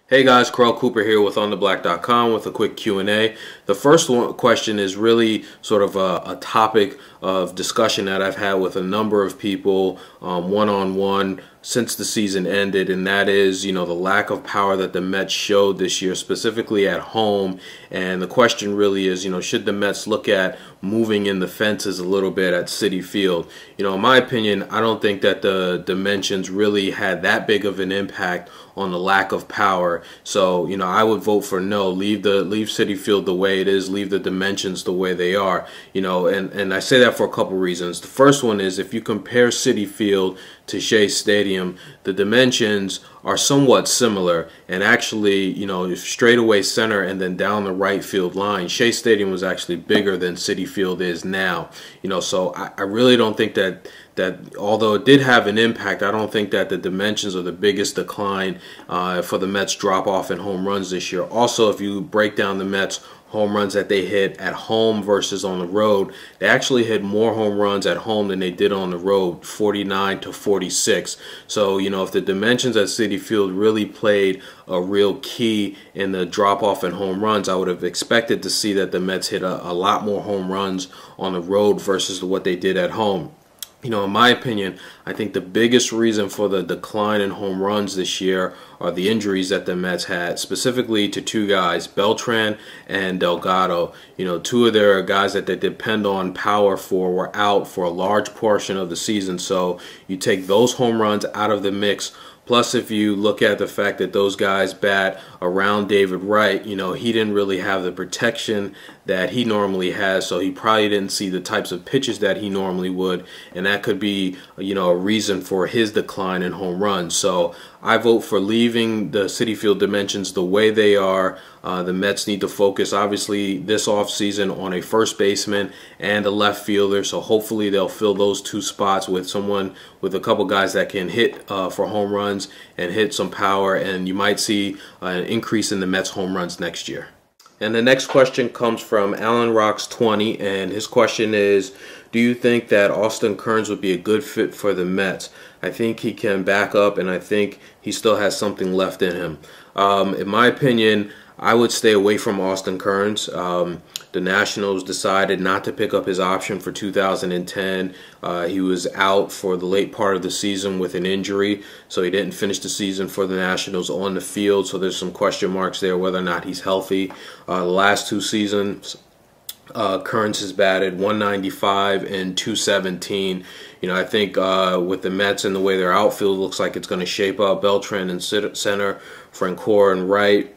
Hey guys, Carl Cooper here with OnTheBlack.com with a quick Q&A. The first question is really sort of a topic of discussion that I've had with a number of people one-on-one since the season ended, and that is, the lack of power that the Mets showed this year, specifically at home. And the question really is, should the Mets look at moving in the fences a little bit at Citi Field? In my opinion, I don't think that the dimensions really had that big of an impact on the lack of power. So, I would vote for no. Leave Citi Field the way it is. Leave the dimensions the way they are. And I say that for a couple reasons. The first one is, if you compare Citi Field to Shea Stadium, the dimensions are somewhat similar, and actually, straight away center and then down the right field line, Shea Stadium was actually bigger than Citi Field is now. So I really don't think that although it did have an impact, I don't think that the dimensions are the biggest decline for the Mets drop off in home runs this year. Also, if you break down the Mets home runs that they hit at home versus on the road, they actually hit more home runs at home than they did on the road, 49 to 46. So, if the dimensions at Citi Field really played a real key in the drop-off in home runs, I would have expected to see that the Mets hit a lot more home runs on the road versus what they did at home. In my opinion, I think the biggest reason for the decline in home runs this year are the injuries that the Mets had, specifically to two guys, Beltran and Delgado. Two of their guys that they depend on power for were out for a large portion of the season. So you take those home runs out of the mix. Plus, if you look at the fact that those guys bat around David Wright, he didn't really have the protection that he normally has, so he probably didn't see the types of pitches that he normally would, and that could be, a reason for his decline in home runs. So I vote for leaving the Citi Field dimensions the way they are. The Mets need to focus, obviously, this offseason on a first baseman and a left fielder, so hopefully they'll fill those two spots with a couple guys that can hit for home runs and hit some power, and you might see an increase in the Mets home runs next year. And the next question comes from Alan Rocks 20, and his question is, do you think that Austin Kearns would be a good fit for the Mets? I think he can back up, and I think he still has something left in him. In my opinion, I would stay away from Austin Kearns. The Nationals decided not to pick up his option for 2010. He was out for the late part of the season with an injury, so he didn't finish the season for the Nationals on the field, so there's some question marks there whether or not he's healthy. The last two seasons, Kearns has batted 195 and 217. I think with the Mets and the way their outfield looks like it's going to shape up, Beltran in center, Francoeur and right,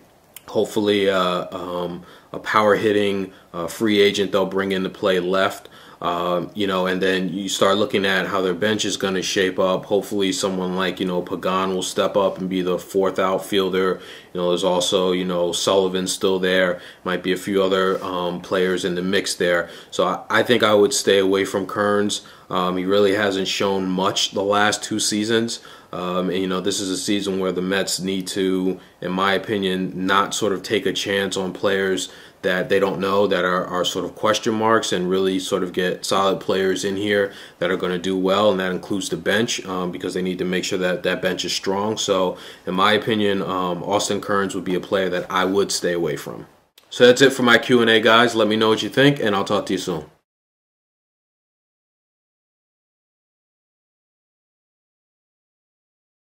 hopefully a power hitting free agent they'll bring into play left. And then you start looking at how their bench is going to shape up. Hopefully someone like, Pagan will step up and be the fourth outfielder. There's also, Sullivan still there. Might be a few other players in the mix there. So I think I would stay away from Kearns. He really hasn't shown much the last two seasons. This is a season where the Mets need to, in my opinion, not sort of take a chance on players that they don't know, that are sort of question marks, and really sort of get solid players in here that are going to do well, and that includes the bench, because they need to make sure that that bench is strong. So in my opinion, Austin Kearns would be a player that I would stay away from. So that's it for my Q&A, guys. Let me know what you think, and I'll talk to you soon.